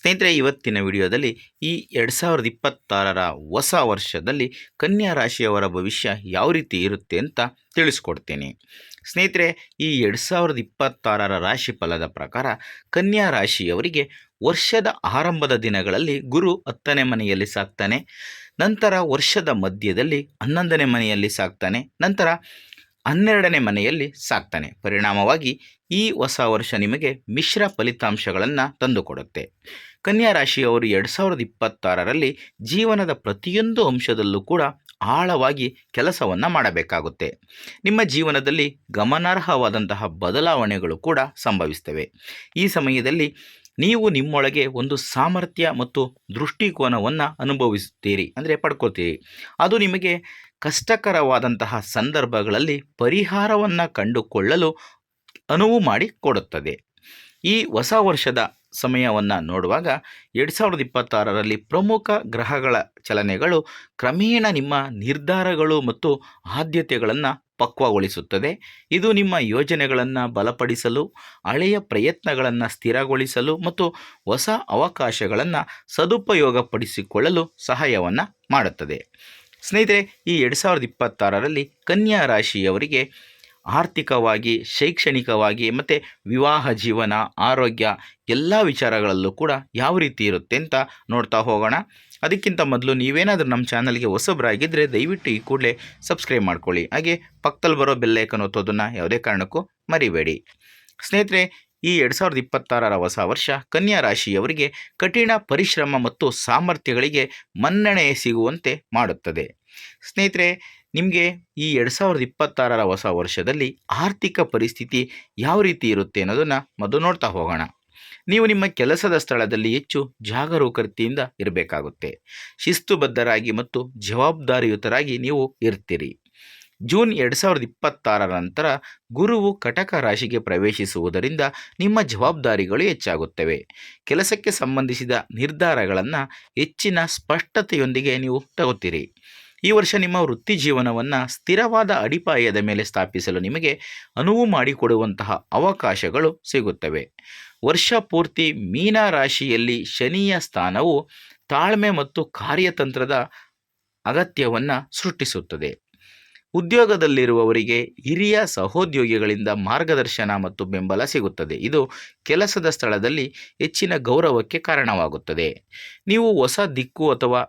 ಸ್ನೇಹಿತರೆ, ಇವತ್ತಿನ ವಿಡಿಯೋದಲ್ಲಿ ಈ 2026ರ ಹೊಸ ವರ್ಷದಲ್ಲಿ ಕನ್ಯಾ ರಾಶಿಯವರ ಭವಿಷ್ಯ ಯಾವ ರೀತಿ ಇರುತ್ತೆ ಅಂತ ತಿಳಿಸ್ಕೊಡ್ತೀನಿ. ಸ್ನೇಹಿತರೆ, ಈ 2026ರ ರಾಶಿ ಫಲದ ಪ್ರಕಾರ ಕನ್ಯಾ ರಾಶಿಯವರಿಗೆ ವರ್ಷದ ಆರಂಭದ ದಿನಗಳಲ್ಲಿ ಗುರು 10ನೇ ಮನೆಯಲ್ಲಿ ಸಾಗ್ತಾನೆ. ನಂತರ ವರ್ಷದ ಮಧ್ಯದಲ್ಲಿ 11ನೇ ಮನೆಯಲ್ಲಿ ಸಾಗ್ತಾನೆ. ನಂತರ 12ನೇ ಮನೆಯಲ್ಲಿ ಸಾಗ್ತಾನೆ. ಪರಿಣಾಮವಾಗಿ ಈ ಹೊಸ ವರ್ಷ ನಿಮಗೆ ಮಿಶ್ರ ಫಲಿತಾಂಶಗಳನ್ನು ತಂದುಕೊಡುತ್ತೆ. ಕನ್ಯಾ ರಾಶಿಯವರು 2026ರಲ್ಲಿ ಜೀವನದ ಪ್ರತಿಯೊಂದು ಅಂಶದಲ್ಲೂ ಕೂಡ ಆಳವಾಗಿ ಕೆಲಸವನ್ನು ಮಾಡಬೇಕಾಗುತ್ತೆ. ನಿಮ್ಮ ಜೀವನದಲ್ಲಿ ಗಮನಾರ್ಹವಾದಂತಹ ಬದಲಾವಣೆಗಳು ಕೂಡ ಸಂಭವಿಸ್ತವೆ. ಈ ಸಮಯದಲ್ಲಿ ನೀವು ನಿಮ್ಮೊಳಗೆ ಒಂದು ಸಾಮರ್ಥ್ಯ ಮತ್ತು ದೃಷ್ಟಿಕೋನವನ್ನು ಅನುಭವಿಸುತ್ತೀರಿ, ಅಂದರೆ ಪಡ್ಕೋತೀರಿ. ಅದು ನಿಮಗೆ ಕಷ್ಟಕರವಾದಂತಹ ಸಂದರ್ಭಗಳಲ್ಲಿ ಪರಿಹಾರವನ್ನು ಕಂಡುಕೊಳ್ಳಲು ಅನುವು ಮಾಡಿಕೊಡುತ್ತದೆ. ಈ ಹೊಸ ವರ್ಷದ ಸಮಯವನ್ನು ನೋಡುವಾಗ 2026ರಲ್ಲಿ ಪ್ರಮುಖ ಗ್ರಹಗಳ ಚಲನೆಗಳು ಕ್ರಮೇಣ ನಿಮ್ಮ ನಿರ್ಧಾರಗಳು ಮತ್ತು ಆದ್ಯತೆಗಳನ್ನು ಪಕ್ವಗೊಳಿಸುತ್ತದೆ. ಇದು ನಿಮ್ಮ ಯೋಜನೆಗಳನ್ನು ಬಲಪಡಿಸಲು, ಹಳೆಯ ಪ್ರಯತ್ನಗಳನ್ನು ಸ್ಥಿರಗೊಳಿಸಲು ಮತ್ತು ಹೊಸ ಅವಕಾಶಗಳನ್ನು ಸದುಪಯೋಗಪಡಿಸಿಕೊಳ್ಳಲು ಸಹಾಯವನ್ನು ಮಾಡುತ್ತದೆ. ಸ್ನೇಹಿತರೆ, ಈ 2026ರಲ್ಲಿ ಕನ್ಯಾ ರಾಶಿಯವರಿಗೆ ಆರ್ಥಿಕವಾಗಿ, ಶೈಕ್ಷಣಿಕವಾಗಿ ಮತ್ತು ವಿವಾಹ ಜೀವನ, ಆರೋಗ್ಯ ಎಲ್ಲ ವಿಚಾರಗಳಲ್ಲೂ ಕೂಡ ಯಾವ ರೀತಿ ಇರುತ್ತೆ ಅಂತ ನೋಡ್ತಾ ಹೋಗೋಣ. ಅದಕ್ಕಿಂತ ಮೊದಲು ನೀವೇನಾದರೂ ನಮ್ಮ ಚಾನಲ್ಗೆ ಹೊಸಬರಾಗಿದ್ದರೆ ದಯವಿಟ್ಟು ಈ ಕೂಡಲೇ ಸಬ್ಸ್ಕ್ರೈಬ್ ಮಾಡ್ಕೊಳ್ಳಿ. ಹಾಗೆ ಪಕ್ಕದಲ್ಲಿ ಬರೋ ಬೆಲ್ಲೈಕನ್ ಒತ್ತೋದನ್ನು ಯಾವುದೇ ಕಾರಣಕ್ಕೂ ಮರಿಬೇಡಿ. ಸ್ನೇಹಿತರೆ, ಈ 2026ರ ಹೊಸ ವರ್ಷ ಕನ್ಯಾ ರಾಶಿಯವರಿಗೆ ಕಠಿಣ ಪರಿಶ್ರಮ ಮತ್ತು ಸಾಮರ್ಥ್ಯಗಳಿಗೆ ಮನ್ನಣೆ ಸಿಗುವಂತೆ ಮಾಡುತ್ತದೆ. ಸ್ನೇಹಿತರೆ, ನಿಮಗೆ ಈ 2026ರ ಹೊಸ ವರ್ಷದಲ್ಲಿ ಆರ್ಥಿಕ ಪರಿಸ್ಥಿತಿ ಯಾವ ರೀತಿ ಇರುತ್ತೆ ಅನ್ನೋದನ್ನು ಮೊದಲು ನೋಡ್ತಾ ಹೋಗೋಣ. ನೀವು ನಿಮ್ಮ ಕೆಲಸದ ಸ್ಥಳದಲ್ಲಿ ಹೆಚ್ಚು ಜಾಗರೂಕತೆಯಿಂದ ಇರಬೇಕಾಗುತ್ತೆ. ಶಿಸ್ತುಬದ್ಧರಾಗಿ ಮತ್ತು ಜವಾಬ್ದಾರಿಯುತರಾಗಿ ನೀವು ಇರ್ತೀರಿ. ಜೂನ್ 2026ರ ನಂತರ ಗುರುವು ಕಟಕ ರಾಶಿಗೆ ಪ್ರವೇಶಿಸುವುದರಿಂದ ನಿಮ್ಮ ಜವಾಬ್ದಾರಿಗಳು ಹೆಚ್ಚಾಗುತ್ತವೆ. ಕೆಲಸಕ್ಕೆ ಸಂಬಂಧಿಸಿದ ನಿರ್ಧಾರಗಳನ್ನು ಹೆಚ್ಚಿನ ಸ್ಪಷ್ಟತೆಯೊಂದಿಗೆ ನೀವು ತಗೋತೀರಿ. ಈ ವರ್ಷ ನಿಮ್ಮ ವೃತ್ತಿ ಜೀವನವನ್ನು ಸ್ಥಿರವಾದ ಅಡಿಪಾಯದ ಮೇಲೆ ಸ್ಥಾಪಿಸಲು ನಿಮಗೆ ಅನುವು ಮಾಡಿಕೊಡುವಂತಹ ಅವಕಾಶಗಳು ಸಿಗುತ್ತವೆ. ವರ್ಷ ಪೂರ್ತಿ ಮೀನ ರಾಶಿಯಲ್ಲಿ ಶನಿಯ ಸ್ಥಾನವು ತಾಳ್ಮೆ ಮತ್ತು ಕಾರ್ಯತಂತ್ರದ ಅಗತ್ಯವನ್ನು ಸೃಷ್ಟಿಸುತ್ತದೆ. ಉದ್ಯೋಗದಲ್ಲಿರುವವರಿಗೆ ಹಿರಿಯ ಸಹೋದ್ಯೋಗಿಗಳಿಂದ ಮಾರ್ಗದರ್ಶನ ಮತ್ತು ಬೆಂಬಲ ಸಿಗುತ್ತದೆ. ಇದು ಕೆಲಸದ ಸ್ಥಳದಲ್ಲಿ ಹೆಚ್ಚಿನ ಗೌರವಕ್ಕೆ ಕಾರಣವಾಗುತ್ತದೆ. ನೀವು ಹೊಸ ದಿಕ್ಕು ಅಥವಾ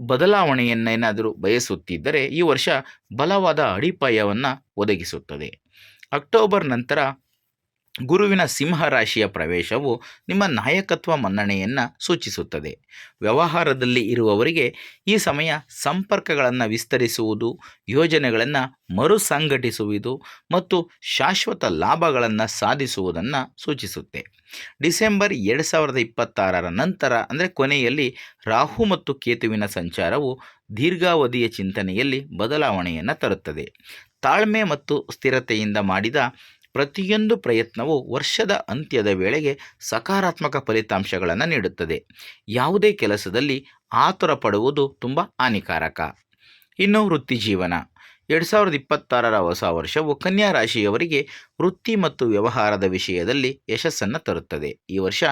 ಬದಲಾವಣೆಯನ್ನೇನಾದರೂ ಬಯಸುತ್ತಿದ್ದರೆ ಈ ವರ್ಷ ಬಲವಾದ ಅಡಿಪಾಯವನ್ನು ಒದಗಿಸುತ್ತದೆ. ಅಕ್ಟೋಬರ್ ನಂತರ ಗುರುವಿನ ಸಿಂಹ ರಾಶಿಯ ಪ್ರವೇಶವು ನಿಮ್ಮ ನಾಯಕತ್ವ ಮನ್ನಣೆಯನ್ನು ಸೂಚಿಸುತ್ತದೆ. ವ್ಯವಹಾರದಲ್ಲಿ ಇರುವವರಿಗೆ ಈ ಸಮಯ ಸಂಪರ್ಕಗಳನ್ನು ವಿಸ್ತರಿಸುವುದು, ಯೋಜನೆಗಳನ್ನು ಮರುಸಂಘಟಿಸುವುದು ಮತ್ತು ಶಾಶ್ವತ ಲಾಭಗಳನ್ನು ಸಾಧಿಸುವುದನ್ನು ಸೂಚಿಸುತ್ತೆ. ಡಿಸೆಂಬರ್ 2026ರ ನಂತರ, ಅಂದರೆ ಕೊನೆಯಲ್ಲಿ, ರಾಹು ಮತ್ತು ಕೇತುವಿನ ಸಂಚಾರವು ದೀರ್ಘಾವಧಿಯ ಚಿಂತನೆಯಲ್ಲಿ ಬದಲಾವಣೆಯನ್ನು ತರುತ್ತದೆ. ತಾಳ್ಮೆ ಮತ್ತು ಸ್ಥಿರತೆಯಿಂದ ಮಾಡಿದ ಪ್ರತಿಯೊಂದು ಪ್ರಯತ್ನವು ವರ್ಷದ ಅಂತ್ಯದ ವೇಳೆಗೆ ಸಕಾರಾತ್ಮಕ ಫಲಿತಾಂಶಗಳನ್ನು ನೀಡುತ್ತದೆ. ಯಾವುದೇ ಕೆಲಸದಲ್ಲಿ ಆತುರ ಪಡುವುದು ತುಂಬ ಹಾನಿಕಾರಕ. ಇನ್ನು ವೃತ್ತಿ ಜೀವನ. 2026ರ ಹೊಸ ವರ್ಷವು ಕನ್ಯಾ ರಾಶಿಯವರಿಗೆ ವೃತ್ತಿ ಮತ್ತು ವ್ಯವಹಾರದ ವಿಷಯದಲ್ಲಿ ಯಶಸ್ಸನ್ನು ತರುತ್ತದೆ. ಈ ವರ್ಷ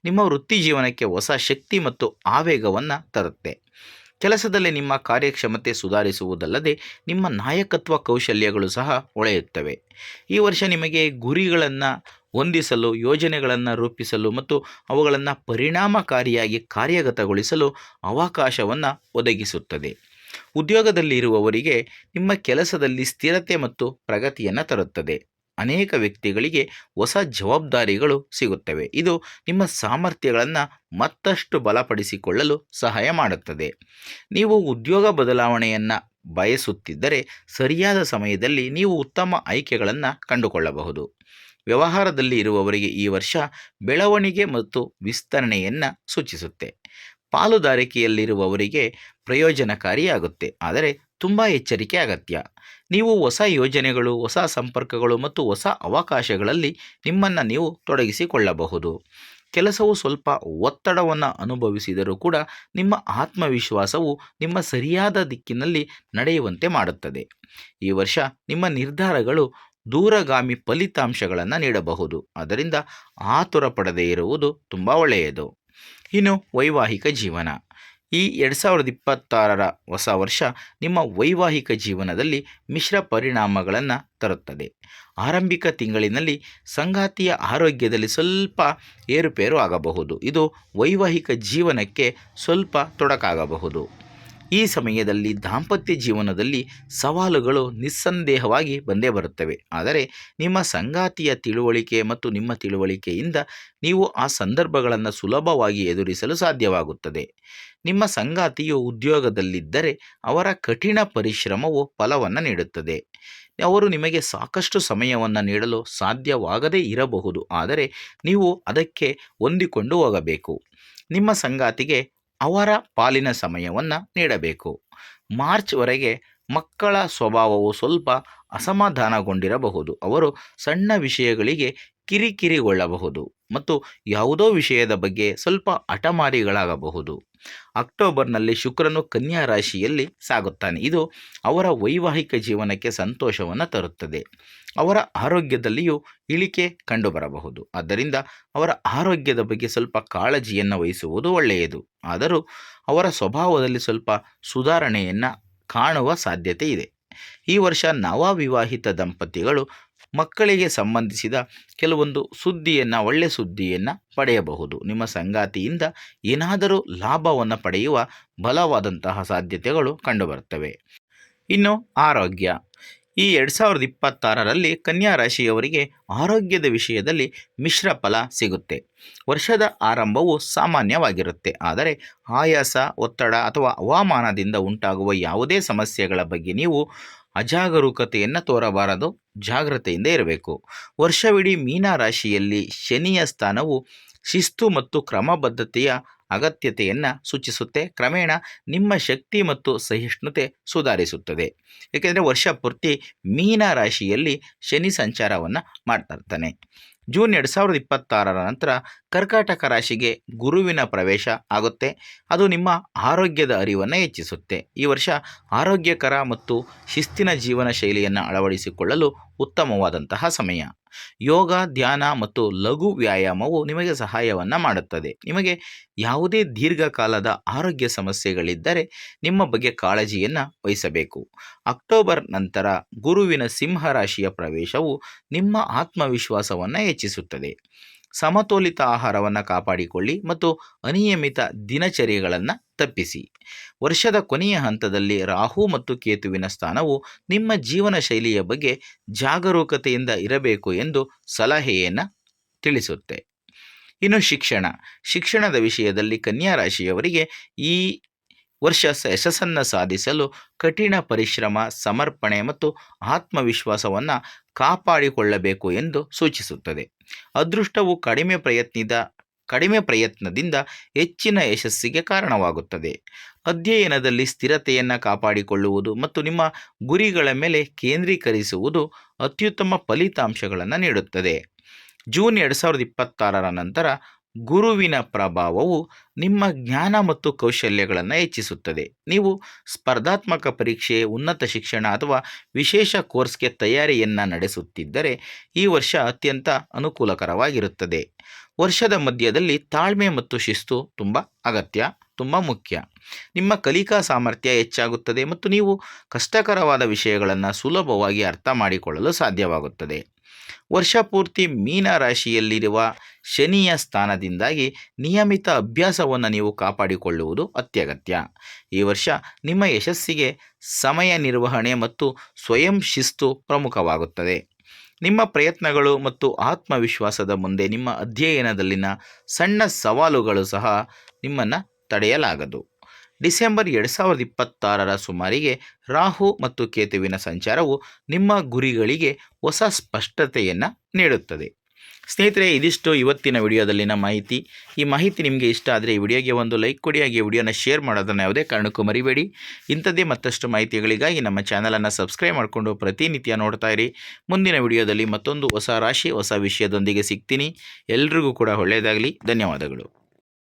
ನಿಮ್ಮ ವೃತ್ತಿ ಜೀವನಕ್ಕೆ ಹೊಸ ಶಕ್ತಿ ಮತ್ತು ಆವೇಗವನ್ನು ತರುತ್ತೆ. ಕೆಲಸದಲ್ಲಿ ನಿಮ್ಮ ಕಾರ್ಯಕ್ಷಮತೆ ಸುಧಾರಿಸುವುದಲ್ಲದೆ ನಿಮ್ಮ ನಾಯಕತ್ವ ಕೌಶಲ್ಯಗಳು ಸಹ ಹೊಳೆಯುತ್ತವೆ. ಈ ವರ್ಷ ನಿಮಗೆ ಗುರಿಗಳನ್ನು ಹೊಂದಿಸಲು, ಯೋಜನೆಗಳನ್ನು ರೂಪಿಸಲು ಮತ್ತು ಅವುಗಳನ್ನು ಪರಿಣಾಮಕಾರಿಯಾಗಿ ಕಾರ್ಯಗತಗೊಳಿಸಲು ಅವಕಾಶವನ್ನು ಒದಗಿಸುತ್ತದೆ. ಉದ್ಯೋಗದಲ್ಲಿ ಇರುವವರಿಗೆ ನಿಮ್ಮ ಕೆಲಸದಲ್ಲಿ ಸ್ಥಿರತೆ ಮತ್ತು ಪ್ರಗತಿಯನ್ನು ತರುತ್ತದೆ. ಅನೇಕ ವ್ಯಕ್ತಿಗಳಿಗೆ ಹೊಸ ಜವಾಬ್ದಾರಿಗಳು ಸಿಗುತ್ತವೆ. ಇದು ನಿಮ್ಮ ಸಾಮರ್ಥ್ಯಗಳನ್ನು ಮತ್ತಷ್ಟು ಬಲಪಡಿಸಿಕೊಳ್ಳಲು ಸಹಾಯ ಮಾಡುತ್ತದೆ. ನೀವು ಉದ್ಯೋಗ ಬದಲಾವಣೆಯನ್ನು ಬಯಸುತ್ತಿದ್ದರೆ ಸರಿಯಾದ ಸಮಯದಲ್ಲಿ ನೀವು ಉತ್ತಮ ಆಯ್ಕೆಗಳನ್ನು ಕಂಡುಕೊಳ್ಳಬಹುದು. ವ್ಯವಹಾರದಲ್ಲಿ ಇರುವವರಿಗೆ ಈ ವರ್ಷ ಬೆಳವಣಿಗೆ ಮತ್ತು ವಿಸ್ತರಣೆಯನ್ನು ಸೂಚಿಸುತ್ತೆ. ಪಾಲುದಾರಿಕೆಯಲ್ಲಿರುವವರಿಗೆ ಪ್ರಯೋಜನಕಾರಿಯಾಗುತ್ತೆ, ಆದರೆ ತುಂಬ ಎಚ್ಚರಿಕೆ ಅಗತ್ಯ. ನೀವು ಹೊಸ ಯೋಜನೆಗಳು, ಹೊಸ ಸಂಪರ್ಕಗಳು ಮತ್ತು ಹೊಸ ಅವಕಾಶಗಳಲ್ಲಿ ನಿಮ್ಮನ್ನು ನೀವು ತೊಡಗಿಸಿಕೊಳ್ಳಬಹುದು. ಕೆಲಸವು ಸ್ವಲ್ಪ ಒತ್ತಡವನ್ನು ಅನುಭವಿಸಿದರೂ ಕೂಡ ನಿಮ್ಮ ಆತ್ಮವಿಶ್ವಾಸವು ನಿಮ್ಮ ಸರಿಯಾದ ದಿಕ್ಕಿನಲ್ಲಿ ನಡೆಯುವಂತೆ ಮಾಡುತ್ತದೆ. ಈ ವರ್ಷ ನಿಮ್ಮ ನಿರ್ಧಾರಗಳು ದೂರಗಾಮಿ ಫಲಿತಾಂಶಗಳನ್ನು ನೀಡಬಹುದು, ಆದ್ದರಿಂದ ಆತುರ ಪಡದೇ ಇರುವುದು ತುಂಬ ಒಳ್ಳೆಯದು. ಇನ್ನು ವೈವಾಹಿಕ ಜೀವನ. ಈ 2026ರ ಹೊಸ ವರ್ಷ ನಿಮ್ಮ ವೈವಾಹಿಕ ಜೀವನದಲ್ಲಿ ಮಿಶ್ರ ಪರಿಣಾಮಗಳನ್ನು ತರುತ್ತದೆ. ಆರಂಭಿಕ ತಿಂಗಳಿನಲ್ಲಿ ಸಂಗಾತಿಯ ಆರೋಗ್ಯದಲ್ಲಿ ಸ್ವಲ್ಪ ಏರುಪೇರು ಆಗಬಹುದು. ಇದು ವೈವಾಹಿಕ ಜೀವನಕ್ಕೆ ಸ್ವಲ್ಪ ತೊಡಕಾಗಬಹುದು. ಈ ಸಮಯದಲ್ಲಿ ದಾಂಪತ್ಯ ಜೀವನದಲ್ಲಿ ಸವಾಲುಗಳು ನಿಸ್ಸಂದೇಹವಾಗಿ ಬಂದೇ ಬರುತ್ತವೆ. ಆದರೆ ನಿಮ್ಮ ಸಂಗಾತಿಯ ತಿಳುವಳಿಕೆ ಮತ್ತು ನಿಮ್ಮ ತಿಳುವಳಿಕೆಯಿಂದ ನೀವು ಆ ಸಂದರ್ಭಗಳನ್ನು ಸುಲಭವಾಗಿ ಎದುರಿಸಲು ಸಾಧ್ಯವಾಗುತ್ತದೆ. ನಿಮ್ಮ ಸಂಗಾತಿಯು ಉದ್ಯೋಗದಲ್ಲಿದ್ದರೆ ಅವರ ಕಠಿಣ ಪರಿಶ್ರಮವು ಫಲವನ್ನು ನೀಡುತ್ತದೆ. ಅವರು ನಿಮಗೆ ಸಾಕಷ್ಟು ಸಮಯವನ್ನು ನೀಡಲು ಸಾಧ್ಯವಾಗದೇ ಇರಬಹುದು, ಆದರೆ ನೀವು ಅದಕ್ಕೆ ಹೊಂದಿಕೊಂಡು ಹೋಗಬೇಕು. ನಿಮ್ಮ ಸಂಗಾತಿಗೆ ಅವರ ಪಾಲಿನ ಸಮಯವನ್ನು ನೀಡಬೇಕು. ಮಾರ್ಚ್ವರೆಗೆ ಮಕ್ಕಳ ಸ್ವಭಾವವು ಸ್ವಲ್ಪ ಅಸಮಾಧಾನಗೊಂಡಿರಬಹುದು. ಅವರು ಸಣ್ಣ ವಿಷಯಗಳಿಗೆ ಕಿರಿಕಿರಿಗೊಳ್ಳಬಹುದು ಮತ್ತು ಯಾವುದೋ ವಿಷಯದ ಬಗ್ಗೆ ಸ್ವಲ್ಪ ಹಠಮಾರಿಗಳಾಗಬಹುದು. ಅಕ್ಟೋಬರ್ನಲ್ಲಿ ಶುಕ್ರನು ಕನ್ಯಾ ರಾಶಿಯಲ್ಲಿ ಸಾಗುತ್ತಾನೆ. ಇದು ಅವರ ವೈವಾಹಿಕ ಜೀವನಕ್ಕೆ ಸಂತೋಷವನ್ನು ತರುತ್ತದೆ. ಅವರ ಆರೋಗ್ಯದಲ್ಲಿಯೂ ಇಳಿಕೆ ಕಂಡುಬರಬಹುದು. ಆದ್ದರಿಂದ ಅವರ ಆರೋಗ್ಯದ ಬಗ್ಗೆ ಸ್ವಲ್ಪ ಕಾಳಜಿಯನ್ನು ವಹಿಸುವುದು ಒಳ್ಳೆಯದು. ಆದರೂ ಅವರ ಸ್ವಭಾವದಲ್ಲಿ ಸ್ವಲ್ಪ ಸುಧಾರಣೆಯನ್ನು ಕಾಣುವ ಸಾಧ್ಯತೆ ಇದೆ. ಈ ವರ್ಷ ನವವಿವಾಹಿತ ದಂಪತಿಗಳು ಮಕ್ಕಳಿಗೆ ಸಂಬಂಧಿಸಿದ ಕೆಲವೊಂದು ಒಳ್ಳೆಯ ಸುದ್ದಿಯನ್ನು ಪಡೆಯಬಹುದು. ನಿಮ್ಮ ಸಂಗಾತಿಯಿಂದ ಏನಾದರೂ ಲಾಭವನ್ನು ಪಡೆಯುವ ಬಲವಾದಂತಹ ಸಾಧ್ಯತೆಗಳು ಕಂಡುಬರುತ್ತವೆ. ಇನ್ನು ಆರೋಗ್ಯ. ಈ 2026ರಲ್ಲಿ ಕನ್ಯಾ ರಾಶಿಯವರಿಗೆ ಆರೋಗ್ಯದ ವಿಷಯದಲ್ಲಿ ಮಿಶ್ರ ಫಲ ಸಿಗುತ್ತೆ. ವರ್ಷದ ಆರಂಭವು ಸಾಮಾನ್ಯವಾಗಿರುತ್ತೆ, ಆದರೆ ಆಯಾಸ, ಒತ್ತಡ ಅಥವಾ ಹವಾಮಾನದಿಂದ ಉಂಟಾಗುವ ಯಾವುದೇ ಸಮಸ್ಯೆಗಳ ಬಗ್ಗೆ ನೀವು ಅಜಾಗರೂಕತೆಯನ್ನು ತೋರಬಾರದು, ಜಾಗ್ರತೆಯಿಂದ ಇರಬೇಕು. ವರ್ಷವಿಡೀ ಮೀನ ರಾಶಿಯಲ್ಲಿ ಶನಿಯ ಸ್ಥಾನವು ಶಿಸ್ತು ಮತ್ತು ಕ್ರಮಬದ್ಧತೆಯ ಅಗತ್ಯತೆಯನ್ನು ಸೂಚಿಸುತ್ತೆ. ಕ್ರಮೇಣ ನಿಮ್ಮ ಶಕ್ತಿ ಮತ್ತು ಸಹಿಷ್ಣುತೆ ಸುಧಾರಿಸುತ್ತದೆ, ಏಕೆಂದರೆ ವರ್ಷ ಪೂರ್ತಿ ಮೀನ ರಾಶಿಯಲ್ಲಿ ಶನಿ ಸಂಚಾರವನ್ನು ಮಾಡ್ತಾ ಇರ್ತಾನೆ. ಜೂನ್ 2026ರ ನಂತರ ಕರ್ಕಾಟಕ ರಾಶಿಗೆ ಗುರುವಿನ ಪ್ರವೇಶ ಆಗುತ್ತೆ. ಅದು ನಿಮ್ಮ ಆರೋಗ್ಯದ ಅರಿವನ್ನು ಹೆಚ್ಚಿಸುತ್ತೆ. ಈ ವರ್ಷ ಆರೋಗ್ಯಕರ ಮತ್ತು ಶಿಸ್ತಿನ ಜೀವನ ಶೈಲಿಯನ್ನು ಅಳವಡಿಸಿಕೊಳ್ಳಲು ಉತ್ತಮವಾದಂತಹ ಸಮಯ. ಯೋಗ, ಧ್ಯಾನ ಮತ್ತು ಲಘು ವ್ಯಾಯಾಮವು ನಿಮಗೆ ಸಹಾಯವನ್ನು ಮಾಡುತ್ತದೆ. ನಿಮಗೆ ಯಾವುದೇ ದೀರ್ಘಕಾಲದ ಆರೋಗ್ಯ ಸಮಸ್ಯೆಗಳಿದ್ದರೆ ನಿಮ್ಮ ಬಗ್ಗೆ ಕಾಳಜಿಯನ್ನು ವಹಿಸಬೇಕು. ಅಕ್ಟೋಬರ್ ನಂತರ ಗುರುವಿನ ಸಿಂಹ ರಾಶಿಯ ಪ್ರವೇಶವು ನಿಮ್ಮ ಆತ್ಮವಿಶ್ವಾಸವನ್ನು ಹೆಚ್ಚಿಸುತ್ತದೆ. ಸಮತೋಲಿತ ಆಹಾರವನ್ನು ಕಾಪಾಡಿಕೊಳ್ಳಿ ಮತ್ತು ಅನಿಯಮಿತ ದಿನಚರಿಗಳನ್ನು ತಪ್ಪಿಸಿ. ವರ್ಷದ ಕೊನೆಯ ಹಂತದಲ್ಲಿ ರಾಹು ಮತ್ತು ಕೇತುವಿನ ಸ್ಥಾನವು ನಿಮ್ಮ ಜೀವನ ಶೈಲಿಯ ಬಗ್ಗೆ ಜಾಗರೂಕತೆಯಿಂದ ಇರಬೇಕು ಎಂದು ಸಲಹೆಯನ್ನು ತಿಳಿಸುತ್ತೆ. ಇನ್ನು ಶಿಕ್ಷಣದ ವಿಷಯದಲ್ಲಿ ಕನ್ಯಾ ರಾಶಿಯವರಿಗೆ ಈ ವರ್ಷ ಯಶಸ್ಸನ್ನು ಸಾಧಿಸಲು ಕಠಿಣ ಪರಿಶ್ರಮ, ಸಮರ್ಪಣೆ ಮತ್ತು ಆತ್ಮವಿಶ್ವಾಸವನ್ನು ಕಾಪಾಡಿಕೊಳ್ಳಬೇಕು ಎಂದು ಸೂಚಿಸುತ್ತದೆ. ಅದೃಷ್ಟವು ಕಡಿಮೆ ಪ್ರಯತ್ನದಿಂದ ಹೆಚ್ಚಿನ ಯಶಸ್ಸಿಗೆ ಕಾರಣವಾಗುತ್ತದೆ. ಅಧ್ಯಯನದಲ್ಲಿ ಸ್ಥಿರತೆಯನ್ನು ಕಾಪಾಡಿಕೊಳ್ಳುವುದು ಮತ್ತು ನಿಮ್ಮ ಗುರಿಗಳ ಮೇಲೆ ಕೇಂದ್ರೀಕರಿಸುವುದು ಅತ್ಯುತ್ತಮ ಫಲಿತಾಂಶಗಳನ್ನು ನೀಡುತ್ತದೆ. ಜೂನ್ 2026ರ ನಂತರ ಗುರುವಿನ ಪ್ರಭಾವವು ನಿಮ್ಮ ಜ್ಞಾನ ಮತ್ತು ಕೌಶಲ್ಯಗಳನ್ನು ಹೆಚ್ಚಿಸುತ್ತದೆ. ನೀವು ಸ್ಪರ್ಧಾತ್ಮಕ ಪರೀಕ್ಷೆ, ಉನ್ನತ ಶಿಕ್ಷಣ ಅಥವಾ ವಿಶೇಷ ಕೋರ್ಸ್ಗೆ ತಯಾರಿಯನ್ನು ನಡೆಸುತ್ತಿದ್ದರೆ ಈ ವರ್ಷ ಅತ್ಯಂತ ಅನುಕೂಲಕರವಾಗಿರುತ್ತದೆ. ವರ್ಷದ ಮಧ್ಯದಲ್ಲಿ ತಾಳ್ಮೆ ಮತ್ತು ಶಿಸ್ತು ತುಂಬ ಮುಖ್ಯ. ನಿಮ್ಮ ಕಲಿಕಾ ಸಾಮರ್ಥ್ಯ ಹೆಚ್ಚಾಗುತ್ತದೆ ಮತ್ತು ನೀವು ಕಷ್ಟಕರವಾದ ವಿಷಯಗಳನ್ನು ಸುಲಭವಾಗಿ ಅರ್ಥ ಮಾಡಿಕೊಳ್ಳಲು ಸಾಧ್ಯವಾಗುತ್ತದೆ. ವರ್ಷ ಪೂರ್ತಿ ಮೀನ ರಾಶಿಯಲ್ಲಿರುವ ಶನಿಯ ಸ್ಥಾನದಿಂದಾಗಿ ನಿಯಮಿತ ಅಭ್ಯಾಸವನ್ನು ನೀವು ಕಾಪಾಡಿಕೊಳ್ಳುವುದು ಅತ್ಯಗತ್ಯ. ಈ ವರ್ಷ ನಿಮ್ಮ ಯಶಸ್ಸಿಗೆ ಸಮಯ ನಿರ್ವಹಣೆ ಮತ್ತು ಸ್ವಯಂ ಶಿಸ್ತು ಪ್ರಮುಖವಾಗುತ್ತದೆ. ನಿಮ್ಮ ಪ್ರಯತ್ನಗಳು ಮತ್ತು ಆತ್ಮವಿಶ್ವಾಸದ ಮುಂದೆ ನಿಮ್ಮ ಅಧ್ಯಯನದಲ್ಲಿನ ಸಣ್ಣ ಸವಾಲುಗಳು ಸಹ ನಿಮ್ಮನ್ನು ತಡೆಯಲಾಗದು. ಡಿಸೆಂಬರ್ 2026ರ ಸುಮಾರಿಗೆ ರಾಹು ಮತ್ತು ಕೇತುವಿನ ಸಂಚಾರವು ನಿಮ್ಮ ಗುರಿಗಳಿಗೆ ಹೊಸ ಸ್ಪಷ್ಟತೆಯನ್ನು ನೀಡುತ್ತದೆ. ಸ್ನೇಹಿತರೆ, ಇದಿಷ್ಟು ಇವತ್ತಿನ ವಿಡಿಯೋದಲ್ಲಿನ ಮಾಹಿತಿ. ಈ ಮಾಹಿತಿ ನಿಮಗೆ ಇಷ್ಟ ಆದರೆ ಈ ವಿಡಿಯೋಗೆ ಒಂದು ಲೈಕ್ ಕೊಡಿ, ಹಾಗೆ ವಿಡಿಯೋನ ಶೇರ್ ಮಾಡೋದನ್ನು ಯಾವುದೇ ಕಾರಣಕ್ಕೂ ಮರಿಬೇಡಿ. ಇಂಥದ್ದೇ ಮತ್ತಷ್ಟು ಮಾಹಿತಿಗಳಿಗಾಗಿ ನಮ್ಮ ಚಾನಲನ್ನು ಸಬ್ಸ್ಕ್ರೈಬ್ ಮಾಡಿಕೊಂಡು ಪ್ರತಿನಿತ್ಯ ನೋಡ್ತಾ ಇರಿ. ಮುಂದಿನ ವಿಡಿಯೋದಲ್ಲಿ ಮತ್ತೊಂದು ಹೊಸ ರಾಶಿ, ಹೊಸ ವಿಷಯದೊಂದಿಗೆ ಸಿಗ್ತೀನಿ. ಎಲ್ರಿಗೂ ಕೂಡ ಒಳ್ಳೆಯದಾಗಲಿ. ಧನ್ಯವಾದಗಳು.